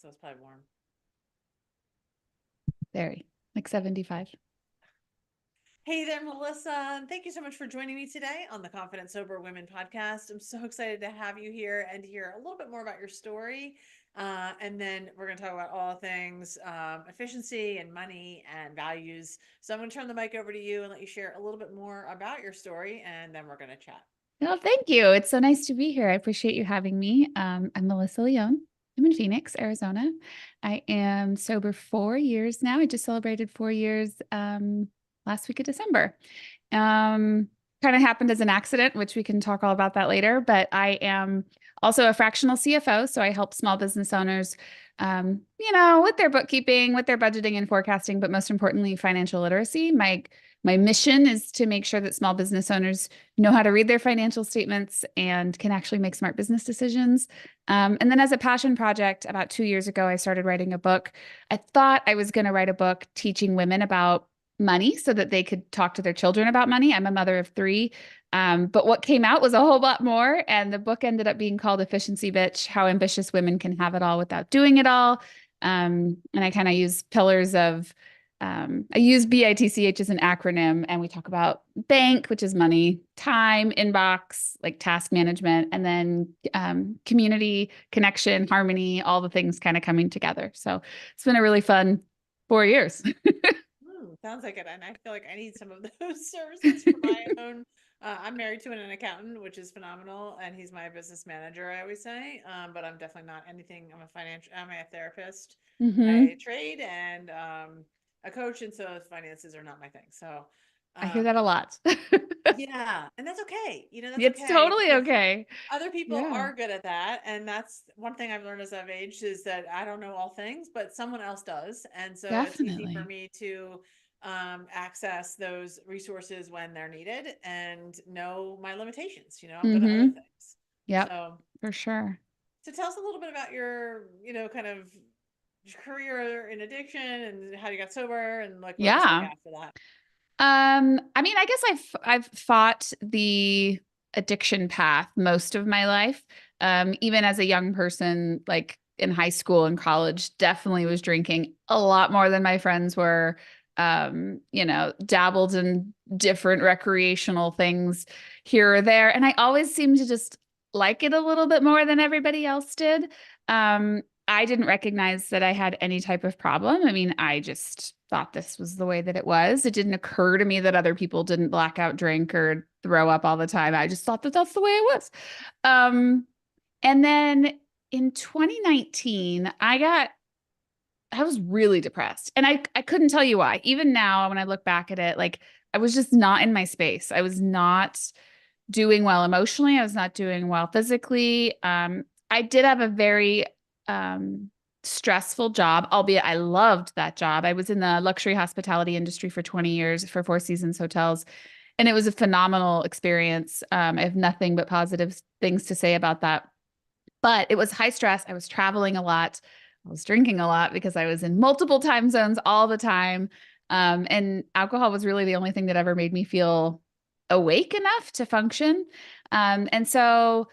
so it's probably warm. Very, like 75. Hey there, Melissa. Thank you so much for joining me today on the Confident Sober Women podcast. I'm so excited to have you here and to hear a little bit more about your story. And then we're going to talk about all things efficiency and money and values. So I'm going to turn the mic over to you and let you share a little bit more about your story, and then we're going to chat. Well, thank you. It's so nice to be here. I appreciate you having me. I'm Melissa Leone. I'm in Phoenix, Arizona. I am sober 4 years now. I just celebrated 4 years last week of December. Kind of happened as an accident, which we can talk all about that later. But I am also a fractional CFO, so I help small business owners, with their bookkeeping, with their budgeting and forecasting, but most importantly, financial literacy. My mission is to make sure that small business owners know how to read their financial statements and can actually make smart business decisions. And then as a passion project, about 2 years ago, I started writing a book. I thought I was going to write a book teaching women about money so that they could talk to their children about money. I'm a mother of three. But what came out was a whole lot more. And the book ended up being called Efficiency Bitch: How Ambitious Women Can Have It All Without Doing It All. And I kind of use pillars of I use BITCH as an acronym, and we talk about bank, which is money, time, inbox, like task management, and then community, connection, harmony, all the things kind of coming together. So it's been a really fun 4 years. Sounds like it. And I feel like I need some of those services for my own. I'm married to an accountant, which is phenomenal. And he's my business manager, I always say. But I'm definitely not anything. I'm a therapist. Mm-hmm. I trade and a coach. And so finances are not my thing. So, I hear that a lot. yeah. And that's okay. That's It's okay totally because okay. other people Yeah, are good at that. And that's one thing I've learned as I've aged is that I don't know all things, but someone else does. And so it's easy for definitely. me to access those resources when they're needed and know my limitations. I'm good at other Mm-hmm. things. Yep, So, for sure. so tell us a little bit about your, kind of career in addiction and how you got sober and like what it was like Yeah. after that. I mean, I guess I've fought the addiction path most of my life. Even as a young person, like in high school and college, definitely was drinking a lot more than my friends were. Dabbled in different recreational things here or there. And I always seemed to just like it a little bit more than everybody else did. I didn't recognize that I had any type of problem. I mean, I just thought this was the way that it was. It didn't occur to me that other people didn't blackout drink or throw up all the time. I just thought that that's the way it was. And then in 2019, I was really depressed, and I couldn't tell you why. Even now, when I look back at it, like I was just not in my space. I was not doing well emotionally. I was not doing well physically. I did have a very stressful job, albeit I loved that job. I was in the luxury hospitality industry for 20 years for Four Seasons hotels, and it was a phenomenal experience. I have nothing but positive things to say about that. But it was high stress. I was traveling a lot. I was drinking a lot because I was in multiple time zones all the time. And alcohol was really the only thing that ever made me feel awake enough to function. And so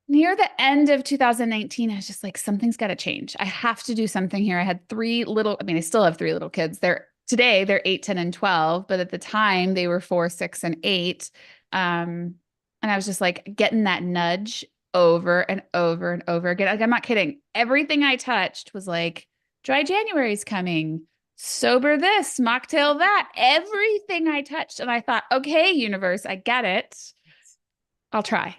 near the end of 2019, I was just like, something's got to change. I have to do something here. I had I still have three little kids. They're 8, 10, and 12, but at the time they were 4, 6, and 8. And I was just like getting that nudge over and over and over again. Like, I'm not kidding. Everything I touched was like, dry January's coming, sober this, mocktail that, everything I touched. And I thought, okay, universe, I get it. I'll try.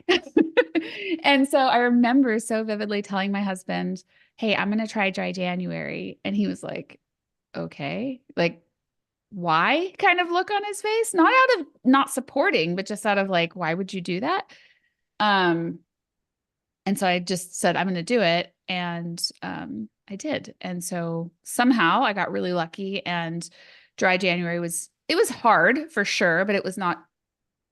And so I remember so vividly telling my husband, hey, I'm going to try dry January. And he was like, okay, like, why kind of look on his face? Not out of not supporting, but just out of like, why would you do that? Um, and so I just said, I'm going to do it. And I did. And so somehow I got really lucky, and dry January it was hard for sure, but it was not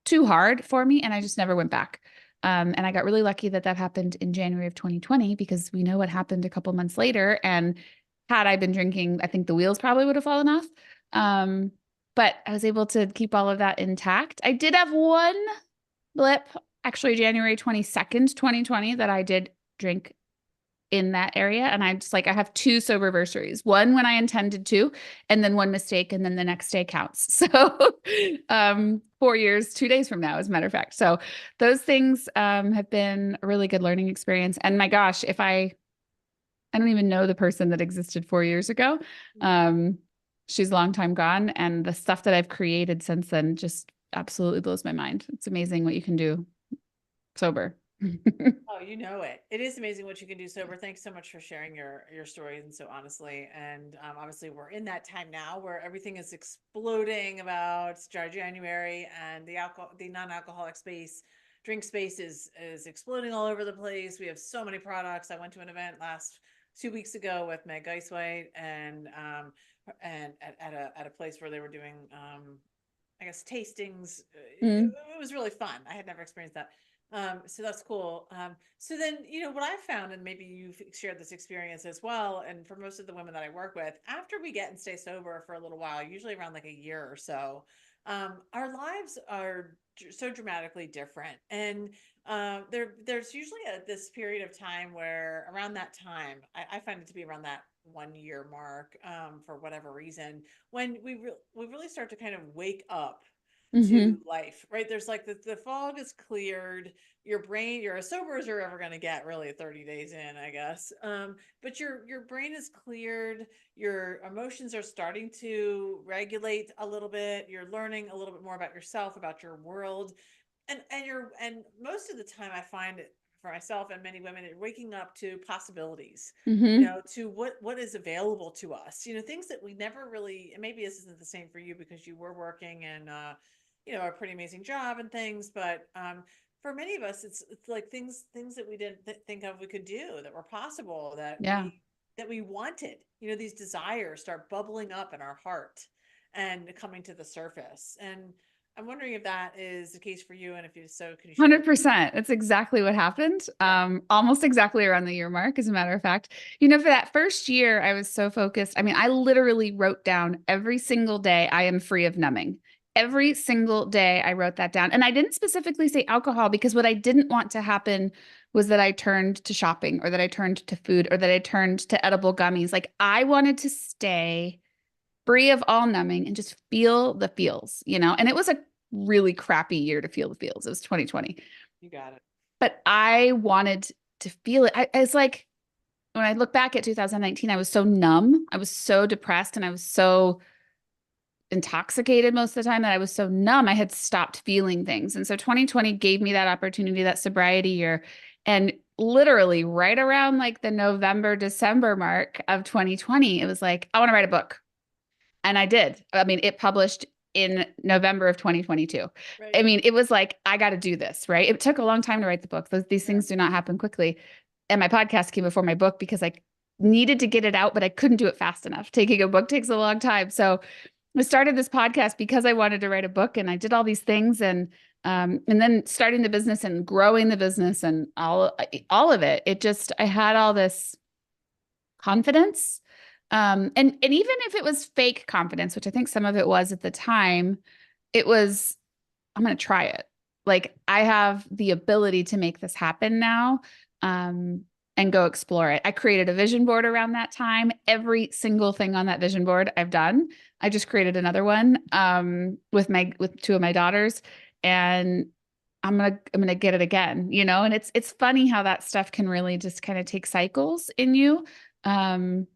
too hard for me. And I just never went back. And I got really lucky that that happened in January of 2020, because we know what happened a couple months later. And had I been drinking, I think the wheels probably would have fallen off. But I was able to keep all of that intact. I did have one blip, actually January 22nd, 2020, that I did drink in that area. And I just like, I have 2 soberversaries, one when I intended to, and then one mistake. And then the next day counts. So, 4 years, 2 days from now, as a matter of fact. So those things, have been a really good learning experience. And my gosh, if I don't even know the person that existed 4 years ago. She's a long time gone. And the stuff that I've created since then just absolutely blows my mind. It's amazing what you can do sober. Oh, you know it. It is amazing what you can do sober. Thanks so much for sharing your stories and so honestly. And obviously, we're in that time now where everything is exploding about dry January, and the non-alcoholic space, drink space is exploding all over the place. We have so many products. I went to an event last 2 weeks ago with Meg Geiswhite, and at a place where they were doing I guess tastings. Mm, It was really fun. I had never experienced that. So that's cool. So then, what I've found, and maybe you've shared this experience as well, and for most of the women that I work with, after we get and stay sober for a little while, usually around like a year or so, our lives are so dramatically different. And there's usually this period of time where around that time, I find it to be around that 1 year mark, for whatever reason, when we really start to kind of wake up to hmm life, right? There's like the fog is cleared, your brain, you're as sober as you're ever going to get really 30 days in, I guess. But your brain is cleared, your emotions are starting to regulate a little bit, you're learning a little bit more about yourself, about your world. And most of the time I find it for myself and many women, waking up to possibilities, hmm to what is available to us, things that we never really, and maybe this isn't the same for you because you were working and a pretty amazing job and things, but for many of us, it's like things that we didn't think of we could do, that were possible, that Yeah. we wanted. These desires start bubbling up in our heart and coming to the surface. And I'm wondering if that is the case for you, and if you so, can you share your? 100%. That's exactly what happened. Yeah. Almost exactly around the year mark, as a matter of fact. For that first year, I was so focused. I mean, I literally wrote down every single day, I am free of numbing. Every single day, I wrote that down. And I didn't specifically say alcohol because what I didn't want to happen was that I turned to shopping, or that I turned to food, or that I turned to edible gummies. Like, I wanted to stay free of all numbing and just feel the feels, And it was a really crappy year to feel the feels. It was 2020. You got it. But I wanted to feel it. It's like when I look back at 2019, I was so numb. I was so depressed, and I was so intoxicated most of the time that I was so numb. I had stopped feeling things. And so 2020 gave me that opportunity, that sobriety year. And literally right around like the November, December mark of 2020, it was like, I want to write a book. And I did. I mean, it published in November of 2022. I Right. mean, it was like, I got to do this, right? It took a long time to write the book. These Yeah. things do not happen quickly. And my podcast came before my book because I needed to get it out, but I couldn't do it fast enough. Taking a book takes a long time. So I started this podcast because I wanted to write a book, and I did all these things, and then starting the business and growing the business and all of it. It just, I had all this confidence. And even if it was fake confidence, which I think some of it was at the time, it was, I'm going to try it. Like, I have the ability to make this happen now, and go explore it. I created a vision board around that time. Every single thing on that vision board I've done. I just created another one, with 2 of my daughters, and I'm gonna get it again, And it's funny how that stuff can really just kind of take cycles in you. Um,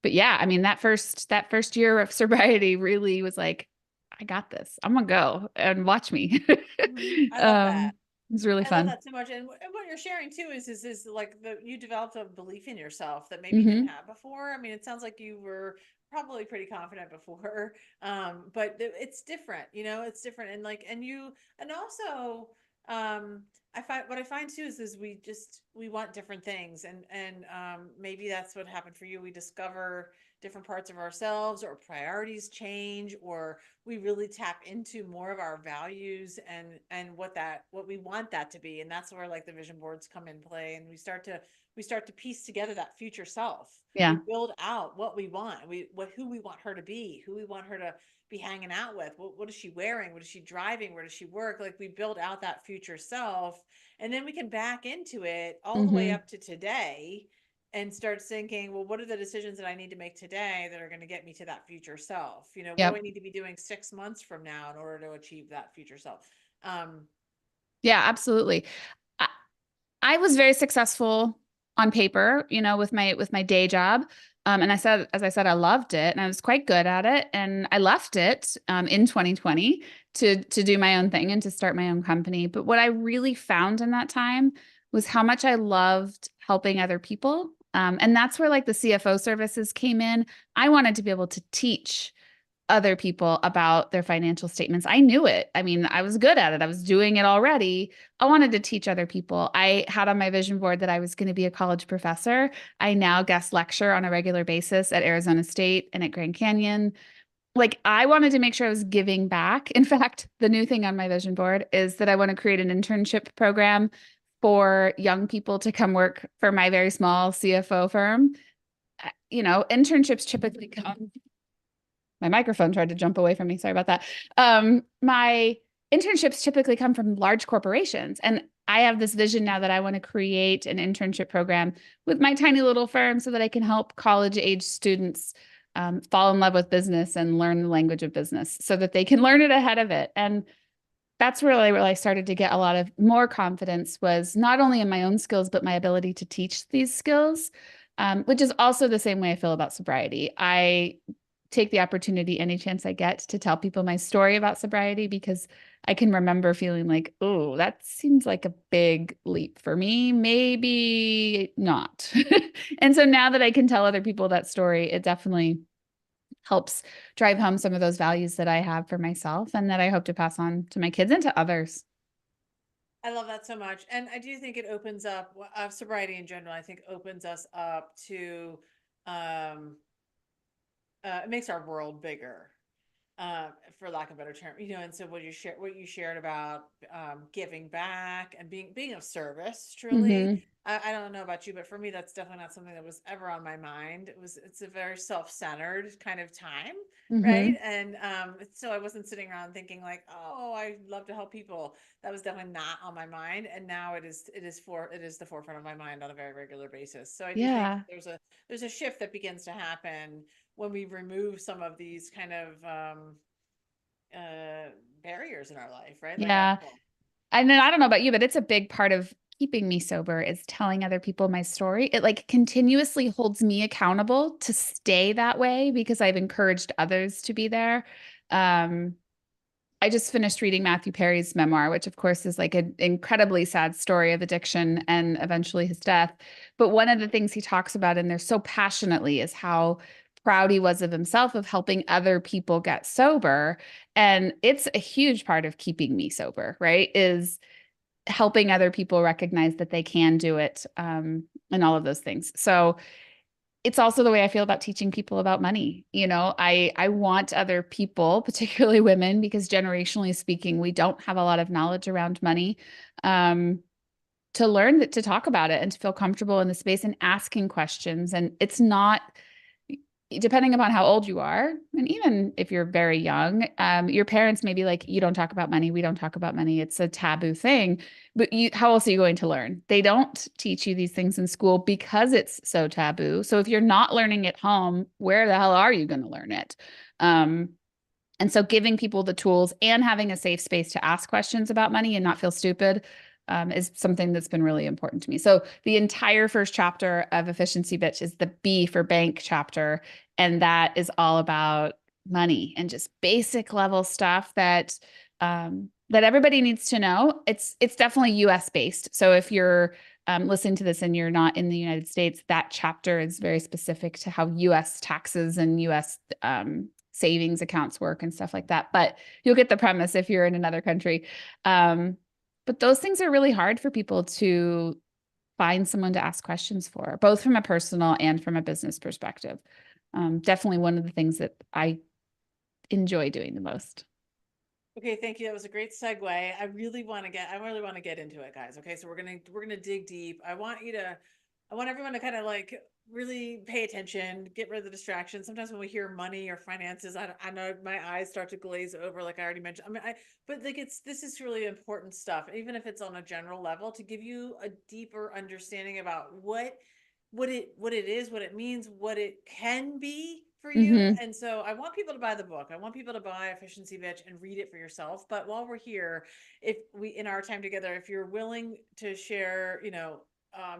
but yeah, I mean, that first year of sobriety really was like, I got this. I'm gonna go and watch me. I love that. It was really I love fun. that so much. And what you're sharing too is like you developed a belief in yourself that maybe you didn't hmm have before. I mean, it sounds like you were probably pretty confident before. But it's different, it's different. And like, and also, what I find too is we want different things. And maybe that's what happened for you. We discover different parts of ourselves, or priorities change, or we really tap into more of our values and what we want that to be. And that's where like the vision boards come in play, and we start to piece together that future self. Yeah. We build out what we want, who we want her to be, who we want her to be hanging out with, what is she wearing, what is she driving, where does she work. Like, we build out that future self, and then we can back into it all the way hmm up to today, and start thinking, well, what are the decisions that I need to make today that are going to get me to that future self? You know, what do I Yep. need to be doing 6 months from now in order to achieve that future self? Um, Yeah, absolutely. I, I was very successful on paper, with my day job. And as I said, I loved it and I was quite good at it. And I left it in 2020 to do my own thing and to start my own company. But what I really found in that time was how much I loved helping other people. And that's where like the CFO services came in. I wanted to be able to teach other people about their financial statements. I knew it. I mean, I was good at it. I was doing it already. I wanted to teach other people. I had on my vision board that I was going to be a college professor. I now guest lecture on a regular basis at Arizona State and at Grand Canyon. Like, I wanted to make sure I was giving back. In fact, the new thing on my vision board is that I want to create an internship program for young people to come work for my very small CFO firm. Internships typically come, my microphone tried to jump away from me. Sorry about that. My internships typically come from large corporations. And I have this vision now that I want to create an internship program with my tiny little firm so that I can help college age students fall in love with business and learn the language of business so that they can learn it ahead of it. And that's really where I started to get a lot of more confidence, was not only in my own skills, but my ability to teach these skills, which is also the same way I feel about sobriety. I take the opportunity any chance I get to tell people my story about sobriety because I can remember feeling like, oh, that seems like a big leap for me. Maybe not. And so now that I can tell other people that story, it definitely helps drive home some of those values that I have for myself and that I hope to pass on to my kids and to others. I love that so much. And I do think it opens up sobriety in general, I think opens us up to, um, it makes our world bigger, for lack of a better term, and so what you shared about, giving back and being of service, truly. Hmm. I don't know about you, but for me, that's definitely not something that was ever on my mind. It's a very self-centered kind of time, right? Hmm. And so I wasn't sitting around thinking like, oh, I love to help people. That was definitely not on my mind. And now it is the forefront of my mind on a very regular basis. So I do think Yeah. there's a shift that begins to happen when we remove some of these kind of uh barriers in our life, right? Like Yeah. alcohol. And then I don't know about you, but it's a big part of keeping me sober is telling other people my story. It like continuously holds me accountable to stay that way because I've encouraged others to be there. Um, I just finished reading Matthew Perry's memoir, which of course is like an incredibly sad story of addiction and eventually his death. But one of the things he talks about in there so passionately is how proud he was of himself of helping other people get sober. And it's a huge part of keeping me sober, right? Is helping other people recognize that they can do it, and all of those things. So it's also the way I feel about teaching people about money. I want other people, particularly women, because generationally speaking, we don't have a lot of knowledge around money, um, to learn that to talk about it and to feel comfortable in the space and asking questions. And it's not, depending upon how old you are, and even if you're very young, your parents may be like, you don't talk about money. We don't talk about money. It's a taboo thing. But how else are you going to learn? They don't teach you these things in school because it's so taboo. So if you're not learning at home, where the hell are you going to learn it? Um, and so giving people the tools and having a safe space to ask questions about money and not feel stupid, is something that's been really important to me. So the entire first chapter of Efficiency Bitch is the B for bank chapter. And that is all about money and just basic level stuff that everybody needs to know. It's definitely US based. So if you're listening to this and you're not in the United States, that chapter is very specific to how US taxes and US savings accounts work and stuff like that. But you'll get the premise if you're in another country. But those things are really hard for people to find someone to ask questions for, both from a personal and from a business perspective. Definitely one of the things that I enjoy doing the most. Okay, thank you. That was a great segue. I really want to get into it, guys. Okay, so we're gonna dig deep. I want everyone to kind of like really pay attention, get rid of the distractions. Sometimes when we hear money or finances, I know my eyes start to glaze over, like I already mentioned. But like this is really important stuff, even if it's on a general level, to give you a deeper understanding about what what it is, what it means, what it can be for you. Hmm. And so I want people to buy the book. I want people to buy Efficiency Bitch and read it for yourself. But while we're here, if we, in our time together, if you're willing to share,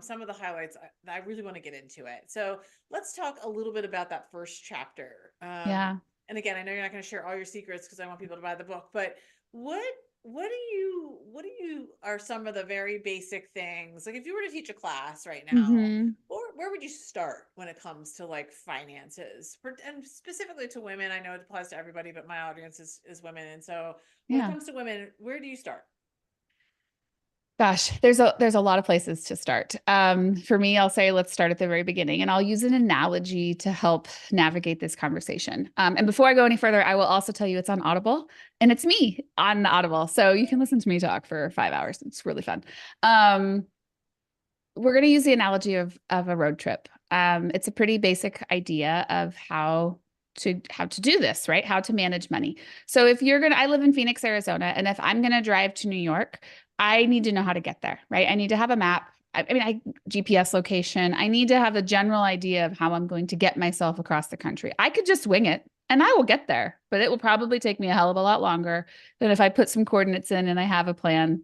some of the highlights, I really want to get into it. So let's talk a little bit about that first chapter. Yeah. And again, I know you're not going to share all your secrets because I want people to buy the book, but what what do you are some of the very basic things, like if you were to teach a class right now, Hmm. or where would you start when it comes to like finances and specifically to women? I know it applies to everybody, but my audience is women. And so when it Yeah. comes to women, where do you start? Gosh, there's a lot of places to start. For me, I'll say let's start at the very beginning, and I'll use an analogy to help navigate this conversation. And before I go any further, I will also tell you it's on Audible, and it's me on Audible, so you can listen to me talk for 5 hours. It's really fun. Um, we're going to use the analogy of a road trip. It's a pretty basic idea of how to do this, right? How to manage money. So if you're going to, I live in Phoenix, Arizona, and if I'm going to drive to New York, I need to know how to get there, right? I need to have a map. I GPS location. I need to have a general idea of how I'm going to get myself across the country. I could just wing it and I will get there, but it will probably take me a hell of a lot longer than if I put some coordinates in and I have a plan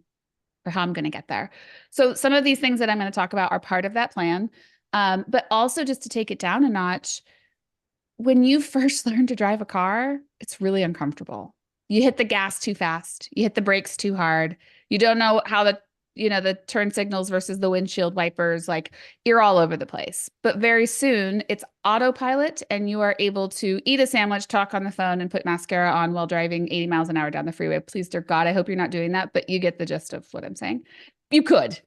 for how I'm going to get there. So some of these things that I'm going to talk about are part of that plan. But also just to take it down a notch, when you first learn to drive a car, it's really uncomfortable. You hit the gas too fast. You hit the brakes too hard. You don't know how the turn signals versus the windshield wipers, like you're all over the place. But very soon it's autopilot and you are able to eat a sandwich, talk on the phone, and put mascara on while driving 80 miles an hour down the freeway. Please, dear God, I hope you're not doing that, but you get the gist of what I'm saying. You could.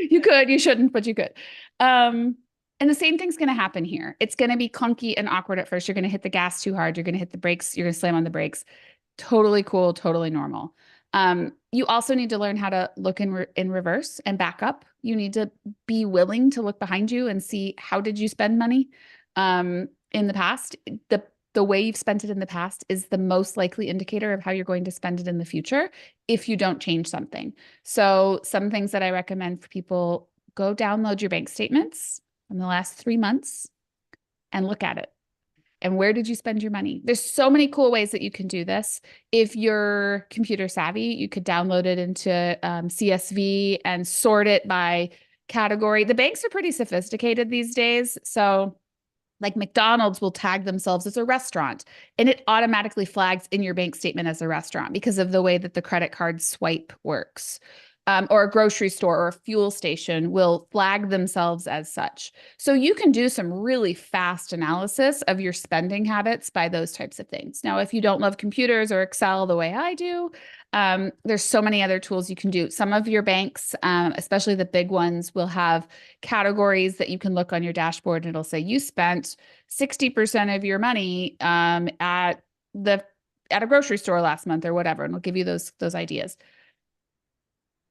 You could, you shouldn't, but you could. And the same thing's going to happen here. It's going to be clunky and awkward at first. You're going to hit the gas too hard. You're going to hit the brakes. You're going to slam on the brakes. Totally cool, totally normal. You also need to learn how to look in reverse and back up. You need to be willing to look behind you and see how did you spend money in the past. The way you've spent it in the past is the most likely indicator of how you're going to spend it in the future if you don't change something. So some things that I recommend for people, go download your bank statements from the last 3 months and look at it. And where did you spend your money? There's so many cool ways that you can do this. If you're computer savvy, you could download it into CSV and sort it by category. The banks are pretty sophisticated these days. So like McDonald's will tag themselves as a restaurant and it automatically flags in your bank statement as a restaurant because of the way that the credit card swipe works. Or a grocery store or a fuel station will flag themselves as such. So you can do some really fast analysis of your spending habits by those types of things. Now, if you don't love computers or Excel the way I do, there's so many other tools you can do. Some of your banks, especially the big ones, will have categories that you can look on your dashboard and it'll say you spent 60% of your money at a grocery store last month or whatever, and it'll give you those ideas.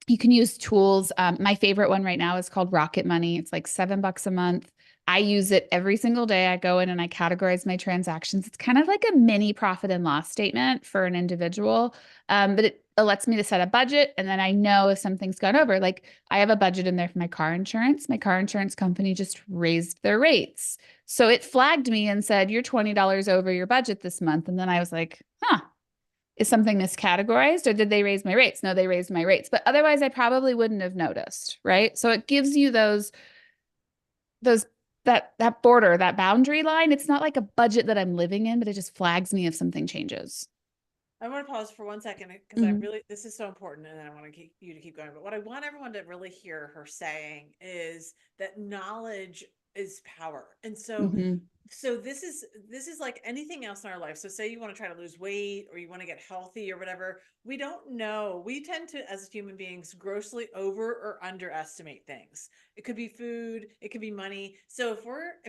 You can use tools. My favorite one right now is called Rocket Money. It's like $7 a month. I use it every single day. I go in and I categorize my transactions. It's kind of like a mini profit and loss statement for an individual. But it lets me to set a budget. And then I know if something's gone over, like I have a budget in there for my car insurance. My car insurance company just raised their rates. So it flagged me and said, you're $20 over your budget this month. And then I was like, huh, is something miscategorized or did they raise my rates? No, they raised my rates, but otherwise I probably wouldn't have noticed, right? So it gives you that border, that boundary line. It's not like a budget that I'm living in, but it just flags me if something changes. I want to pause for 1 second because Mhm. this is so important, and then I want to keep you to keep going. But what I want everyone to really hear her saying is that knowledge is power. And so Mhm. this is like anything else in our life. So say you want to try to lose weight or you want to get healthy or whatever. We don't know. We tend to, as human beings, grossly over or underestimate things. It could be food, it could be money. So if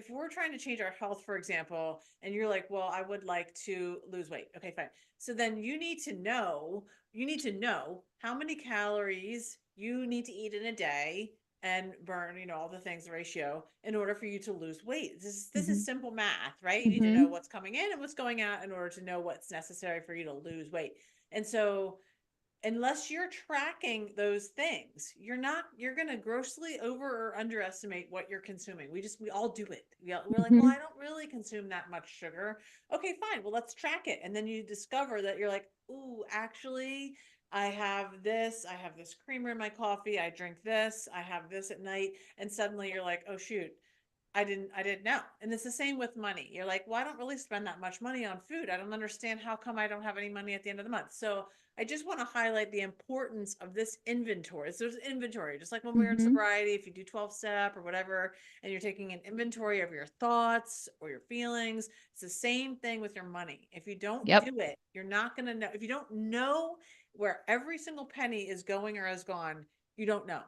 we're trying to change our health, for example, and you're like, well, I would like to lose weight. Okay, fine. So then you need to know how many calories you need to eat in a day and burn, all the things, the ratio, in order for you to lose weight. This is Mhm. simple math, right? You need to know Mhm. what's coming in and what's going out in order to know what's necessary for you to lose weight. And so unless you're tracking those things, you're going to grossly over or underestimate what you're consuming. We all do it. We're like, well, Mhm. I don't really consume that much sugar. Okay, fine. Well, let's track it. And then you discover that you're like, ooh, actually, I have this creamer in my coffee. I drink this, I have this at night. And suddenly you're like, oh, shoot. I didn't know. And it's the same with money. You're like, well, I don't really spend that much money on food. I don't understand how come I don't have any money at the end of the month. So I just want to highlight the importance of this inventory. So there's inventory, just like when we're in Mhm. sobriety, if you do 12 step or whatever, and you're taking an inventory of your thoughts or your feelings, it's the same thing with your money. If you don't Yep. do it, you're not going to know. If you don't know where every single penny is going or has gone, you don't know.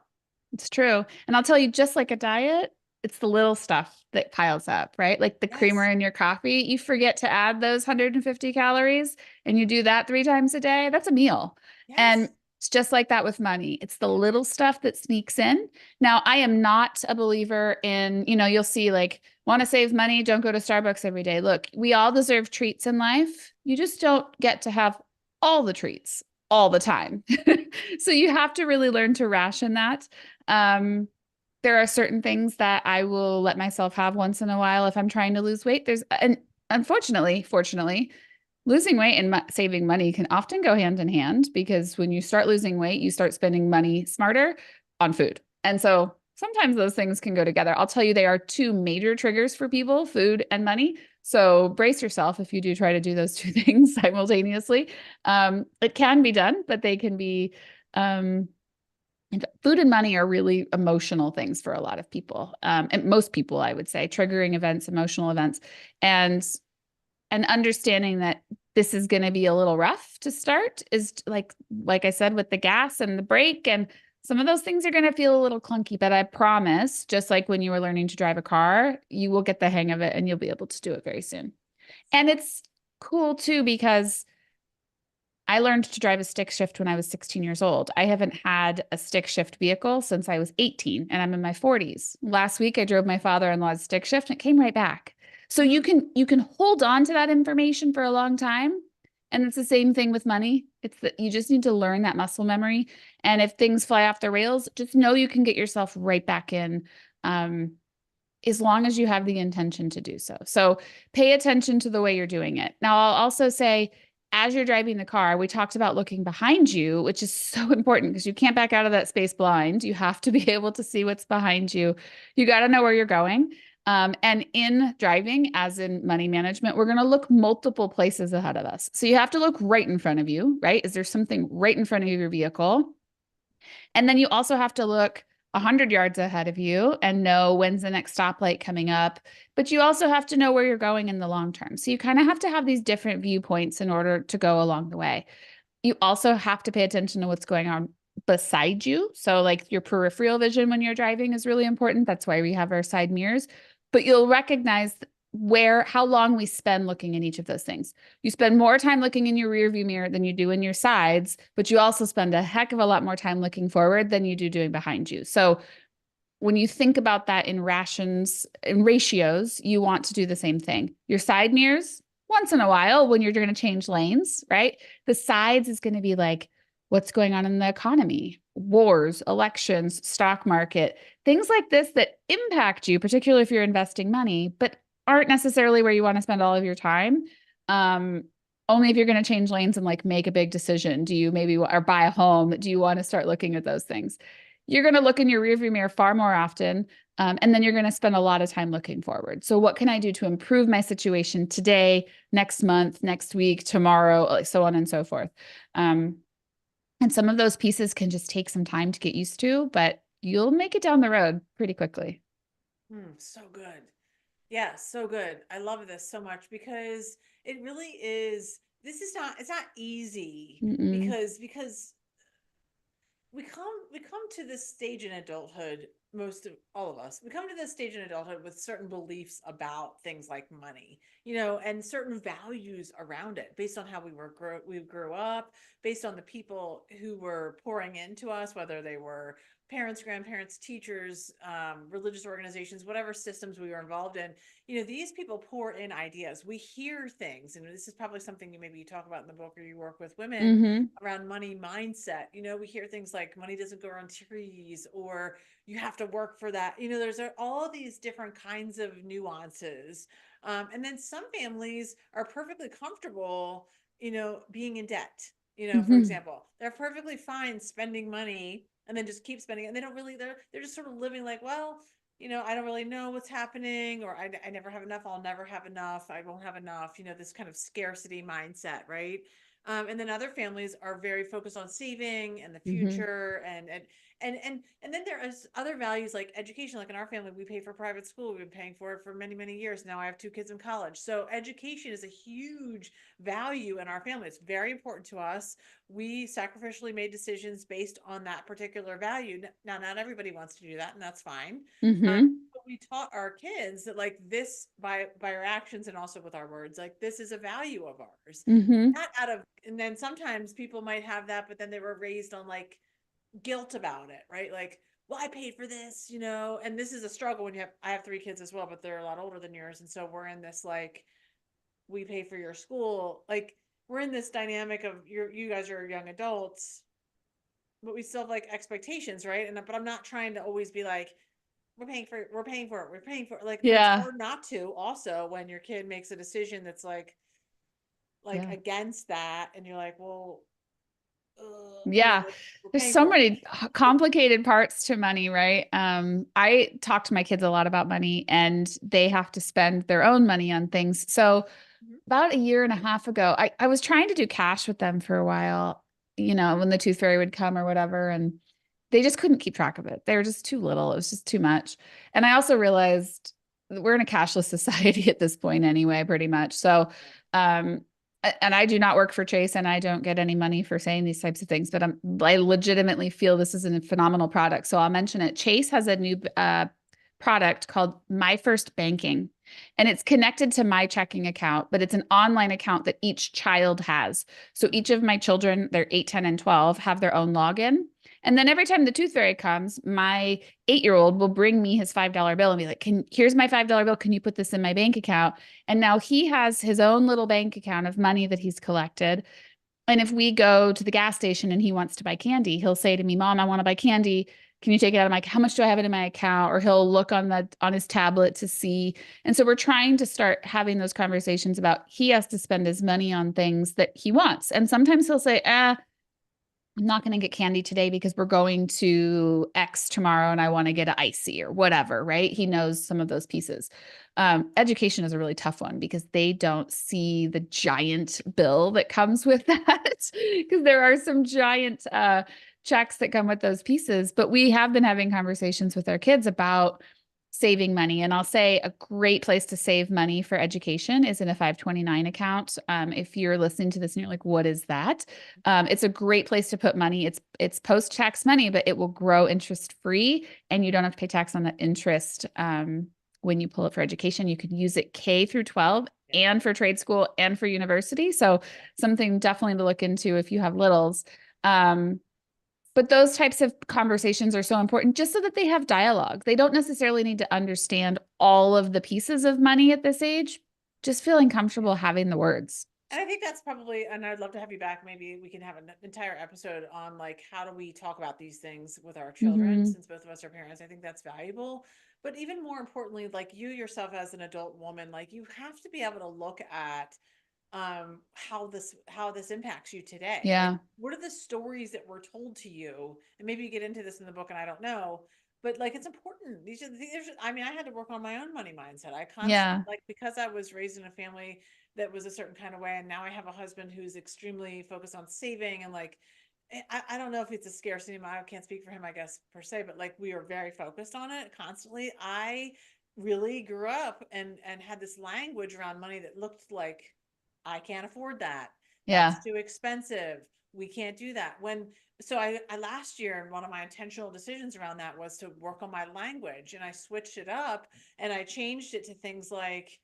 It's true. And I'll tell you, just like a diet, it's the little stuff that piles up, right? Like the creamer Yes. in your coffee, you forget to add those 150 calories and you do that 3 times a day. That's a meal. And Yes. it's just like that with money. It's the little stuff that sneaks in. Now, I am not a believer in, you'll see like, want to save money, don't go to Starbucks every day. Look, we all deserve treats in life. You just don't get to have all the treats all the time. So you have to really learn to ration that. Um, there are certain things that I will let myself have once in a while if I'm trying to lose weight. And fortunately, losing weight and saving money can often go hand in hand because when you start losing weight, you start spending money smarter on food. And so sometimes those things can go together. I'll tell you, they are two major triggers for people, food and money. So brace yourself if you do try to do those two things simultaneously. It can be done, but they can be um, and food and money are really emotional things for a lot of people, and most people, I would say, triggering events, emotional events, and understanding that this is going to be a little rough to start is like I said with the gas and the brake and some of those things are going to feel a little clunky, but I promise, just like when you were learning to drive a car, you will get the hang of it and you'll be able to do it very soon. And it's cool too because I learned to drive a stick shift when I was 16 years old. I haven't had a stick shift vehicle since I was 18 and I'm in my 40s. Last week I drove my father-in-law's stick shift and it came right back. So you can hold on to that information for a long time. And it's the same thing with money. It's that you just need to learn that muscle memory. And if things fly off the rails, just know you can get yourself right back in. Um, as long as you have the intention to do so. So pay attention to the way you're doing it. Now, I'll also say, as you're driving the car, we talked about looking behind you, which is so important because you can't back out of that space blind. You have to be able to see what's behind you. You got to know where you're going. And in driving, as in money management, we're going to look multiple places ahead of us. So you have to look right in front of you, right? Is there something right in front of your vehicle? And then you also have to look 100 yards ahead of you and know when's the next stoplight coming up. But you also have to know where you're going in the long term. So you kind of have to have these different viewpoints in order to go along the way. You also have to pay attention to what's going on beside you. So, like your peripheral vision when you're driving is really important. That's why we have our side mirrors. But you'll recognize how long we spend looking at each of those things. You spend more time looking in your rear view mirror than you do in your sides, but you also spend a heck of a lot more time looking forward than you do doing behind you. So when you think about that in rations and ratios, you want to do the same thing. Your side mirrors, once in a while, when you're going to change lanes, right? The sides is going to be like, what's going on in the economy, wars, elections, stock market, things like this that impact you, particularly if you're investing money, but aren't necessarily where you want to spend all of your time. Um, Only if you're going to change lanes and like make a big decision. Do you maybe or buy a home? Do you want to start looking at those things? You're going to look in your rearview mirror far more often. And then you're going to spend a lot of time looking forward. So, what can I do to improve my situation today, next month, next week, tomorrow, so on and so forth? Um, and some of those pieces can just take some time to get used to, but you'll make it down the road pretty quickly. So good. Yeah, so good. I love this so much because it really is. It's not easy Mm-mm. because we come to this stage in adulthood, most of all of us, we come to this stage in adulthood with certain beliefs about things like money, and certain values around it based on how we grew up, based on the people who were pouring into us, whether they were parents, grandparents, teachers, religious organizations, whatever systems we were involved in, these people pour in ideas. We hear things, and this is probably something maybe you talk about in the book or you work with women Mm-hmm. around money mindset. We hear things like money doesn't grow on trees, or you have to work for that. There's all these different kinds of nuances. And then some families are perfectly comfortable, being in debt. For Mm-hmm. example, they're perfectly fine spending money and then just keep spending it. And they don't really, they're just sort of living like, well, I don't really know what's happening, or I never have enough. I'll never have enough. I won't have enough, this kind of scarcity mindset. Right. And then other families are very focused on saving and the Mm-hmm. future, and then there is other values like education. Like in our family, we pay for private school. We've been paying for it for many, many years. Now I have 2 kids in college. So education is a huge value in our family. It's very important to us. We sacrificially made decisions based on that particular value. Now, not everybody wants to do that, and that's fine. Mm-hmm. But we taught our kids that, like, this, by our actions and also with our words, like, this is a value of ours. Mm-hmm. Not out of, and then sometimes people might have that, but then they were raised on like guilt about it, right? Like, well, I paid for this, and this is a struggle when I have 3 kids as well, but they're a lot older than yours. And so we're in this, like, we pay for your school. Like, we're in this dynamic of you guys are young adults, but we still have like expectations, right? But I'm not trying to always be like, we're paying for it, we're paying for it. Like, but it's Yeah. hard not to also when your kid makes a decision that's like Yeah. against that, and you're like, well, Yeah. like, we're There's paying so for it. many complicated parts to money, right? I talk to my kids a lot about money and they have to spend their own money on things. So Mhm. about a year and a half ago, I was trying to do cash with them for a while, when the tooth fairy would come or whatever. And they just couldn't keep track of it. They were just too little. It was just too much. And I also realized we're in a cashless society at this point anyway, pretty much. So, um, and I do not work for Chase and I don't get any money for saying these types of things, but I legitimately feel this is a phenomenal product. So I'll mention it. Chase has a new product called My First Banking, and it's connected to my checking account, but it's an online account that each child has. So each of my children, they're 8, 10, and 12, have their own login. And then every time the tooth fairy comes, my 8-year-old will bring me his $5 bill and be like, here's my $5 bill. Can you put this in my bank account? And now he has his own little bank account of money that he's collected. And if we go to the gas station and he wants to buy candy, he'll say to me, Mom, I want to buy candy. Can you take it out of how much do I have it in my account? Or he'll look on his tablet to see. And so we're trying to start having those conversations about he has to spend his money on things that he wants. And sometimes he'll say, I'm not going to get candy today because we're going to X tomorrow and I want to get an icy or whatever, right? He knows some of those pieces. Education is a really tough one because they don't see the giant bill that comes with that because there are some giant checks that come with those pieces. But we have been having conversations with our kids about saving money. And I'll say a great place to save money for education is in a 529 account. If you're listening to this and you're like, what is that? It's a great place to put money. It's post-tax money, but it will grow interest free and you don't have to pay tax on the interest. When you pull it for education, you could use it K through 12 and for trade school and for university. So something definitely to look into if you have littles. But those types of conversations are so important just so that they have dialogue. They don't necessarily need to understand all of the pieces of money at this age, just feeling comfortable having the words. And I think that's probably, and I'd love to have you back. Maybe we can have an entire episode on, like, how do we talk about these things with our children, Mm-hmm. since both of us are parents. I think that's valuable. But even more importantly, like, you yourself as an adult woman, like, you have to be able to look at how this impacts you today. Like, Yeah. what are the stories that were told to you? And maybe you get into this in the book and I don't know, but like, it's important. I mean, I had to work on my own money mindset. I constantly, Yeah. like, because I was raised in a family that was a certain kind of way, and now I have a husband who's extremely focused on saving, and like, I don't know if it's a scarcity. I can't speak for him, I guess, per se, but like, we are very focused on it constantly. I really grew up and had this language around money that looked like, I can't afford that. That's Yeah. too expensive. We can't do that. So I last year, one of my intentional decisions around that was to work on my language, and I switched it up and I changed it to things like,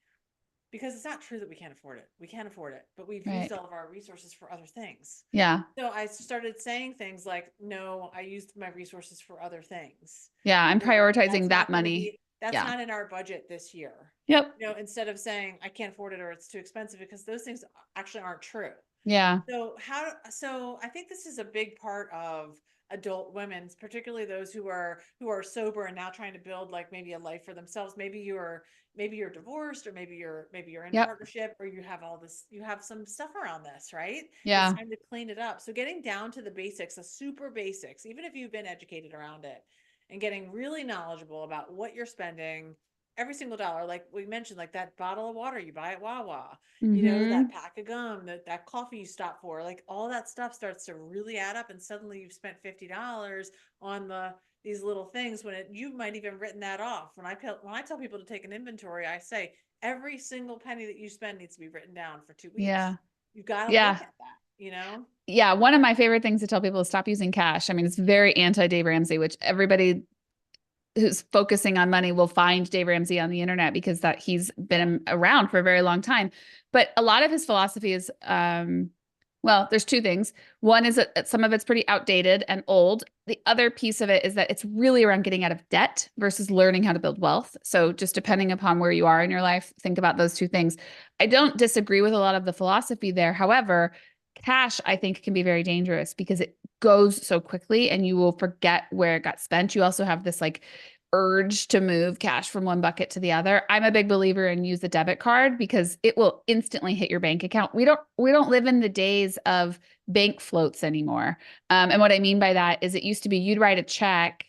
because it's not true that we can't afford it. We can't afford it, but we've Right. used all of our resources for other things. Yeah. So I started saying things like, no, I used my resources for other things. Yeah. I'm That's prioritizing that not going to money. be, that's Yeah. not in our budget this year. Yep. Instead of saying I can't afford it or it's too expensive, because those things actually aren't true. Yeah. So I think this is a big part of adult women, particularly those who are sober and now trying to build like maybe a life for themselves. Maybe you're divorced, or maybe you're in Yep. partnership, or you have some stuff around this, right? It's Yeah. time to clean it up. So getting down to the basics, the super basics, even if you've been educated around it, and getting really knowledgeable about what you're spending every single dollar, like we mentioned, like that bottle of water you buy at Wawa, that Mm-hmm. pack of gum, that coffee you stop for, like all that stuff starts to really add up. And suddenly you've spent $50 on these little things when you might even written that off. When I tell people to take an inventory, I say every single penny that you spend needs to be written down for 2 weeks. Yeah. You got to look Yeah. at that. Yeah. One of my favorite things to tell people is stop using cash. I mean, it's very anti Dave Ramsey, which everybody who's focusing on money will find Dave Ramsey on the internet because that he's been around for a very long time. But a lot of his philosophy is, well, there's two things. One is that some of it's pretty outdated and old. The other piece of it is that it's really around getting out of debt versus learning how to build wealth. So just depending upon where you are in your life, think about those two things. I don't disagree with a lot of the philosophy there. However, cash, I think, can be very dangerous because it goes so quickly and you will forget where it got spent. You also have this like urge to move cash from one bucket to the other. I'm a big believer in use the debit card because it will instantly hit your bank account. We don't live in the days of bank floats anymore. And what I mean by that is it used to be you'd write a check,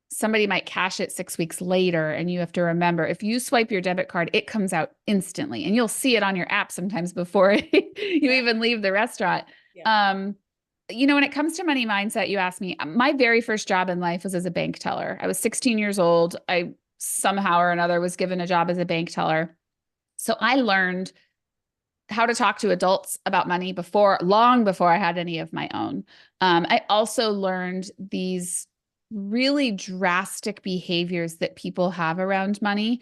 somebody might cash it 6 weeks later, and you have to remember if you swipe your debit card, it comes out instantly, and you'll see it on your app sometimes before you Yeah. even leave the restaurant. Yeah. Um, when it comes to money mindset, you asked me, my very first job in life was as a bank teller. I was 16 years old. I somehow or another was given a job as a bank teller. So I learned how to talk to adults about money long before I had any of my own. I also learned these really drastic behaviors that people have around money.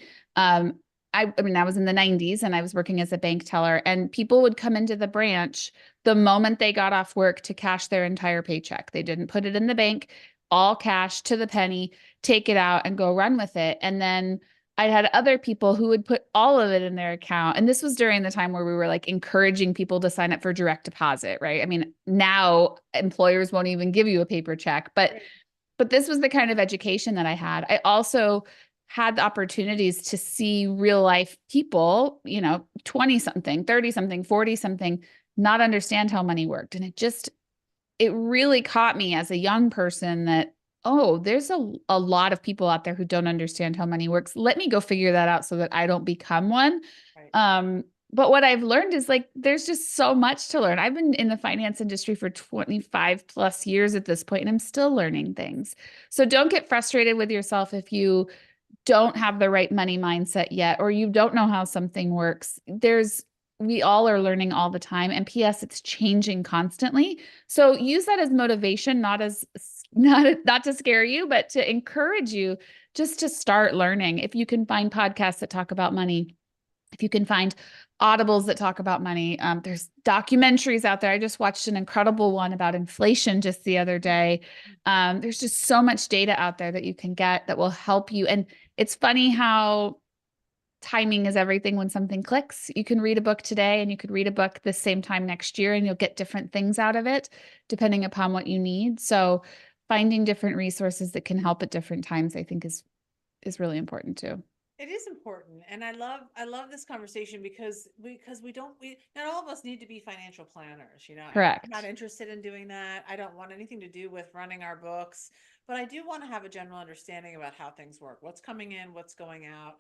I mean, I was in the 90s and I was working as a bank teller, and people would come into the branch the moment they got off work to cash their entire paycheck. They didn't put it in the bank, all cash to the penny, take it out and go run with it. And then I had other people who would put all of it in their account. And this was during the time where we were like encouraging people to sign up for direct deposit, right? I mean, now employers won't even give you a paper check, but Right. but this was the kind of education that I had. I also had the opportunities to see real life people, 20 something, 30 something, 40 something, not understand how money worked. And it really caught me as a young person that, oh, there's a lot of people out there who don't understand how money works. Let me go figure that out so that I don't become one. Right. But what I've learned is like, there's just so much to learn. I've been in the finance industry for 25 plus years at this point, and I'm still learning things. So don't get frustrated with yourself if you don't have the right money mindset yet, or you don't know how something works. We all are learning all the time. And PS, it's changing constantly. So use that as motivation, not to scare you, but to encourage you just to start learning. If you can find podcasts that talk about money, if you can find audibles that talk about money, there's documentaries out there. I just watched an incredible one about inflation just the other day. There's just so much data out there that you can get that will help you. And it's funny how timing is everything when something clicks. You can read a book today and you could read a book the same time next year and you'll get different things out of it depending upon what you need. So finding different resources that can help at different times, I think is really important too. It is important. And I love this conversation because we not all of us need to be financial planners. I'm not Correct. interested in doing that. I don't want anything to do with running our books, but I do want to have a general understanding about how things work, what's coming in, what's going out.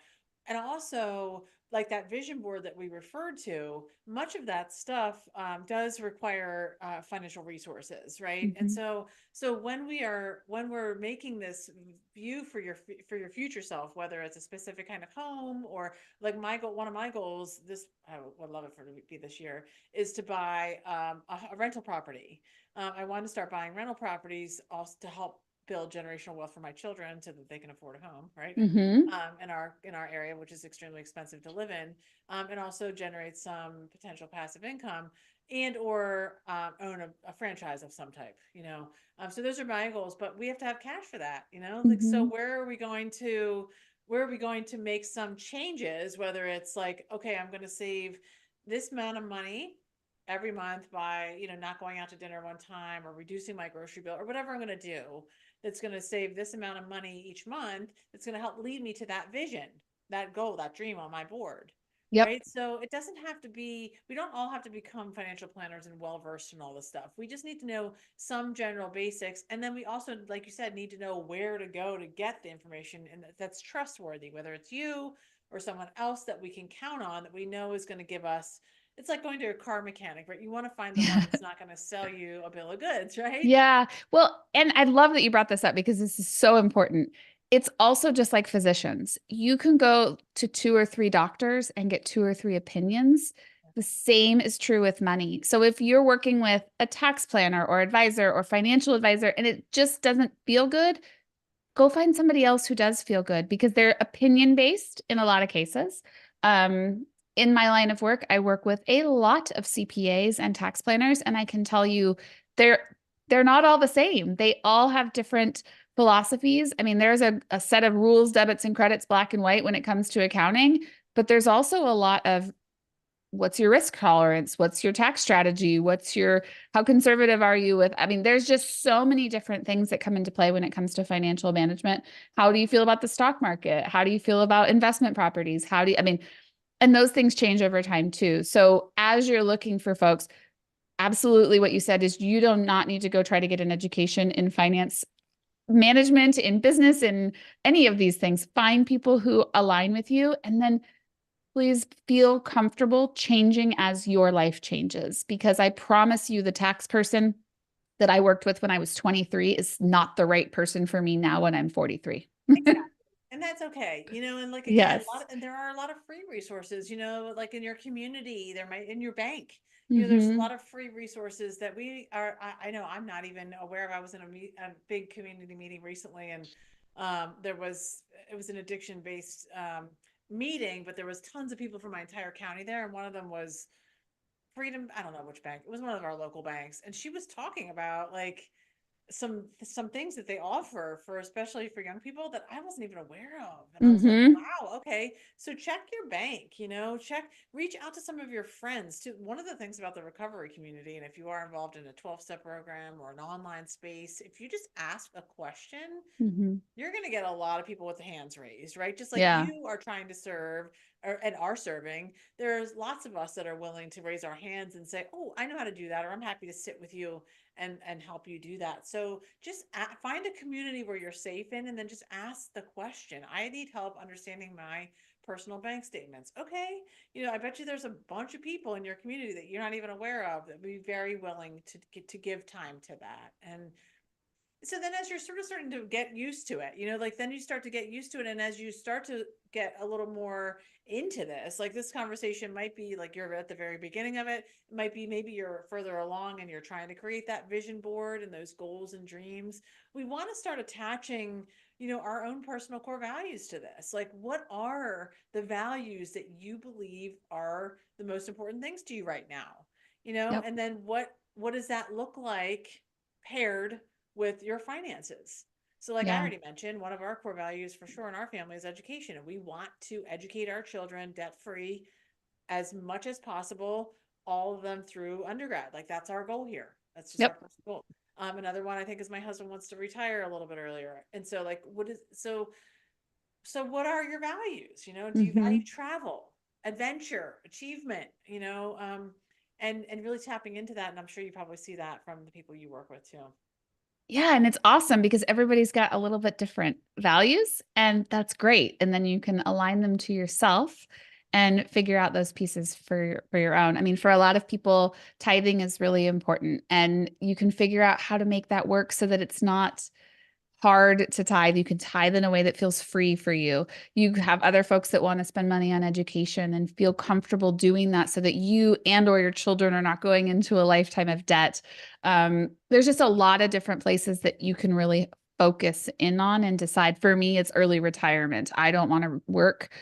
And also, like that vision board that we referred to, much of that stuff does require financial resources, right? And Mhm. so when we're making this view for your future self, whether it's a specific kind of home, or like one of my goals, this I would love it for it to be this year, is to buy a rental property. I want to start buying rental properties also to help build generational wealth for my children so that they can afford a home, right? Mm-hmm. In our area, which is extremely expensive to live in, and also generate some potential passive income and or own a franchise of some type, you know. So those are my goals, but we have to have cash for that, you know. Like, so Mm-hmm. where are we going to make some changes? Whether it's like, okay, I'm going to save this amount of money every month by, you know, not going out to dinner one time or reducing my grocery bill or whatever I'm going to do that's going to save this amount of money each month that's going to help lead me to that vision, that goal, that dream on my board. Yep. Right. So it doesn't have to be, we don't all have to become financial planners and well versed in all this stuff. We just need to know some general basics. And then we also, like you said, need to know where to go to get the information and that's trustworthy, whether it's you or someone else that we can count on that we know is going to give us. It's like going to a car mechanic, right? You want to find the one that's not going to sell you a bill of goods, right? Yeah. Well, and I love that you brought this up because this is so important. It's also just like physicians. You can go to 2 or 3 doctors and get 2 or 3 opinions. The same is true with money. So if you're working with a tax planner or advisor or financial advisor and it just doesn't feel good, go find somebody else who does feel good because they're opinion based in a lot of cases. In my line of work, I work with a lot of CPAs and tax planners, and I can tell you they're they're not all the same. They all have different philosophies. I mean, there's a set of rules, debits, and credits, black and white when it comes to accounting, but there's also a lot of what's your risk tolerance? What's your tax strategy? How conservative are you with, I mean, there's just so many different things that come into play when it comes to financial management. How do you feel about the stock market? How do you feel about investment properties? I mean, and those things change over time too. So as you're looking for folks, absolutely what you said is you do not need to go try to get an education in finance management, in business, in any of these things. Find people who align with you and then please feel comfortable changing as your life changes, because I promise you the tax person that I worked with when I was 23 is not the right person for me now when I'm 43. Exactly. And that's okay. You know, and like again, Yes. and there are a lot of free resources, you know, like in your community, there might in your bank, you know, there's a Mm-hmm. lot of free resources that we are I know I'm not even aware of. I was in a big community meeting recently and it was an addiction based meeting, but there was tons of people from my entire county there and one of them was Freedom, I don't know which bank. It was one of our local banks and she was talking about like some things that they offer for especially for young people that I wasn't even aware of. And I was like, Mm-hmm. wow, okay. So check your bank, you know, reach out to some of your friends too. One of the things about the recovery community, and if you are involved in a 12-step program or an online space, if you just ask a question, Mm-hmm. you're going to get a lot of people with the hands raised, right? Just like Yeah. you are trying to serve and are serving, there's lots of us that are willing to raise our hands and say, "Oh, I know how to do that," or "I'm happy to sit with you and help you do that." So just find a community where you're safe in, and then just ask the question. I need help understanding my personal bank statements. Okay, you know, I bet you there's a bunch of people in your community that you're not even aware of that would be very willing to give time to that and so then as you're sort of starting to get used to it, you know, like then you start to get used to it. And as you start to get a little more into this, like this conversation might be like you're at the very beginning of it. It might be maybe you're further along and you're trying to create that vision board and those goals and dreams. We want to start attaching, you know, our own personal core values to this. Like what are the values that you believe are the most important things to you right now? You know, Yep. and then what does that look like paired with your finances. So, like I Yeah. already mentioned, one of our core values for sure in our family is education. And we want to educate our children debt free as much as possible, all of them through undergrad. Like that's our goal here. That's just our Yep. personal goal. Another one I think is my husband wants to retire a little bit earlier. And so, like, so what are your values? You know, do you value Mm-hmm. travel, adventure, achievement, you know, and really tapping into that. And I'm sure you probably see that from the people you work with too. Yeah, and it's awesome because everybody's got a little bit different values, and that's great. And then you can align them to yourself and figure out those pieces for your own. I mean, for a lot of people, tithing is really important, and you can figure out how to make that work so that it's not hard to tithe. You can tithe in a way that feels free for you. You have other folks that want to spend money on education and feel comfortable doing that so that you and or your children are not going into a lifetime of debt. There's just a lot of different places that you can really focus in on and decide. For me, it's early retirement. I don't want to work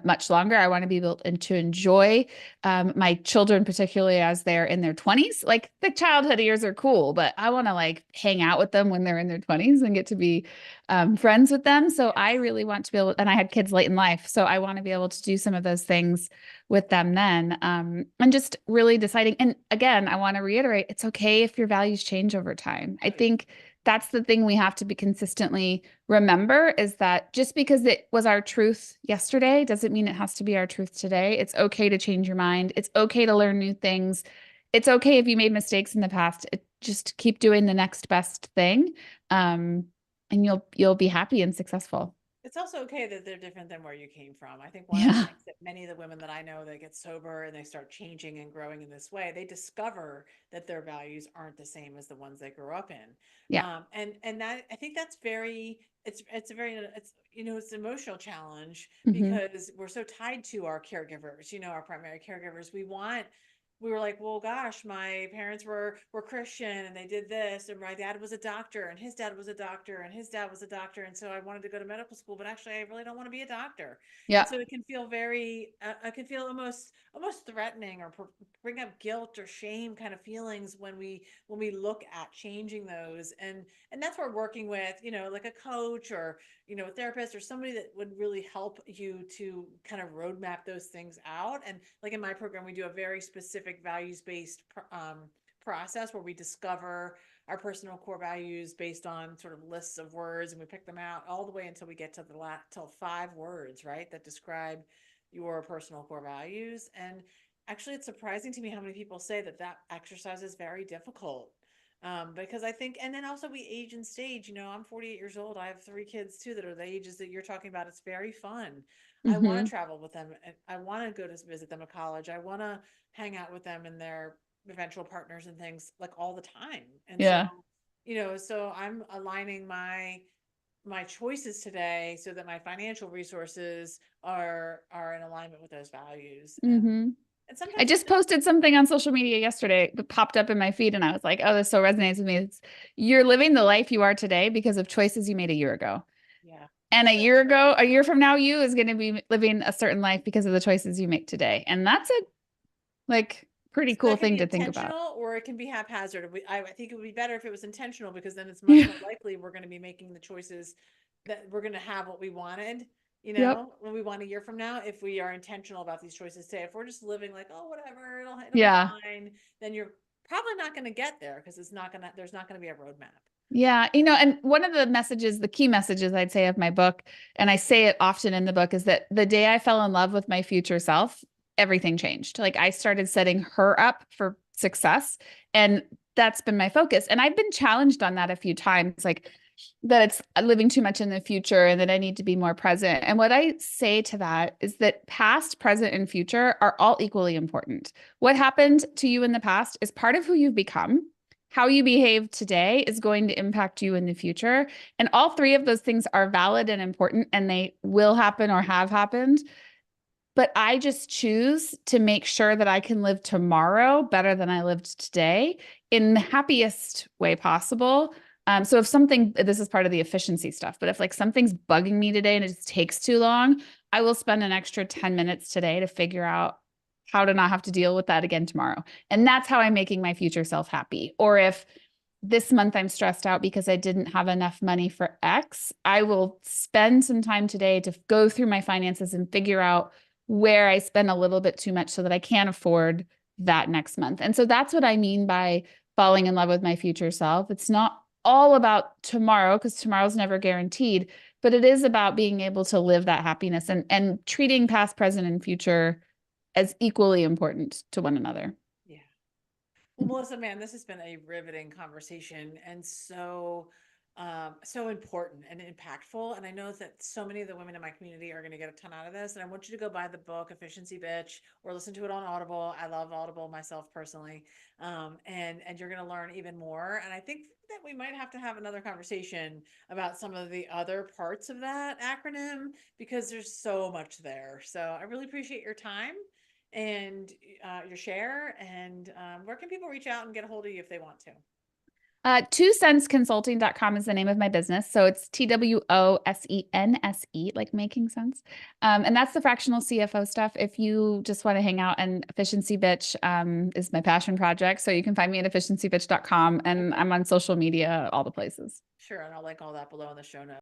much longer. I want to be able to enjoy my children, particularly as they're in their 20s. Like the childhood years are cool, but I want to like hang out with them when they're in their 20s and get to be friends with them. So I really want to be able, and I had kids late in life. So I want to be able to do some of those things with them then. And just really deciding. And again, I want to reiterate, it's okay if your values change over time. I think that's the thing we have to be consistently remember, is that just because it was our truth yesterday doesn't mean it has to be our truth today. It's okay to change your mind. It's okay to learn new things. It's okay if you made mistakes in the past. Just keep doing the next best thing. And you'll be happy and successful. It's also okay that they're different than where you came from. I think one of the Yeah. things that many of the women that I know that get sober and they start changing and growing in this way, they discover that their values aren't the same as the ones they grew up in. Yeah. And that I think that's very it's a very it's it's an emotional challenge Hmm. because we're so tied to our caregivers, our primary caregivers. We were like, well, gosh, my parents were Christian and they did this, and my dad was a doctor, and his dad was a doctor, and his dad was a doctor, and so I wanted to go to medical school, but actually, I really don't want to be a doctor, and Yeah. so it can feel it can feel almost threatening or bring up guilt or shame kind of feelings when we look at changing those, and that's where working with like a coach or a therapist or somebody that would really help you to kind of roadmap those things out. And like in my program, we do a very specific values-based process where we discover our personal core values based on sort of lists of words, and we pick them out all the way until we get to till 5 words, right, that describe your personal core values. And actually, it's surprising to me how many people say that exercise is very difficult, because I think, and then also we age and stage. I'm 48 years old. I have 3 kids too that are the ages that you're talking about. It's very fun. I want Hmm. to travel with them. I want to go to visit them at college. I want to hang out with them and their eventual partners and things like all the time. And so, Yeah. so I'm aligning my choices today so that my financial resources are in alignment with those values. Hmm. And I sometimes just posted something on social media yesterday that popped up in my feed, and I was like, oh, this so resonates with me. You're living the life you are today because of choices you made a year ago. yeah, And so true. a year from now, you is going to be living a certain life because of the choices you make today. And that's a like pretty So cool that can thing be to think about. intentional or it can be haphazard. I think it would be better if it was intentional because then it's much Yeah. more likely we're going to be making the choices that we're going to have what we wanted, Yep. when we want a year from now, if we are intentional about these choices today. If we're just living like, oh, whatever, it'll be Yeah. fine, then you're probably not going to get there because there's not going to be a roadmap. Yeah. And one of the messages, the key messages I'd say of my book, and I say it often in the book, is that the day I fell in love with my future self, everything changed. Like I started setting her up for success. And that's been my focus. And I've been challenged on that a few times, like that it's living too much in the future and that I need to be more present. And what I say to that is that past, present, and future are all equally important. What happened to you in the past is part of who you've become. How you behave today is going to impact you in the future. And all three of those things are valid and important, and they will happen or have happened. But I just choose to make sure that I can live tomorrow better than I lived today in the happiest way possible. So if something, this is part of the efficiency stuff, but if like something's bugging me today and it just takes too long, I will spend an extra 10 minutes today to figure out how to not have to deal with that again tomorrow. And that's how I'm making my future self happy. Or if this month I'm stressed out because I didn't have enough money for X, I will spend some time today to go through my finances and figure out where I spend a little bit too much so that I can't afford that next month. And so that's what I mean by falling in love with my future self. It's not all about tomorrow because tomorrow's never guaranteed, but it is about being able to live that happiness and treating past, present, and future as equally important to one another. Yeah. Well, Melissa, man, this has been a riveting conversation and so important and impactful. And I know that so many of the women in my community are going to get a ton out of this. And I want you to go buy the book Efficiency Bitch or listen to it on Audible. I love Audible myself personally. And you're going to learn even more. And I think that we might have to have another conversation about some of the other parts of that acronym because there's so much there. So I really appreciate your time and your share. And where can people reach out and get a hold of you if they want to? 2centsconsulting.com is the name of my business. So it's TWOSENSE, like making sense. And that's the fractional CFO stuff. If you just want to hang out, and Efficiency Bitch is my passion project. So you can find me at efficiencybitch.com, and I'm on social media, all the places. Sure. And I'll link all that below in the show notes.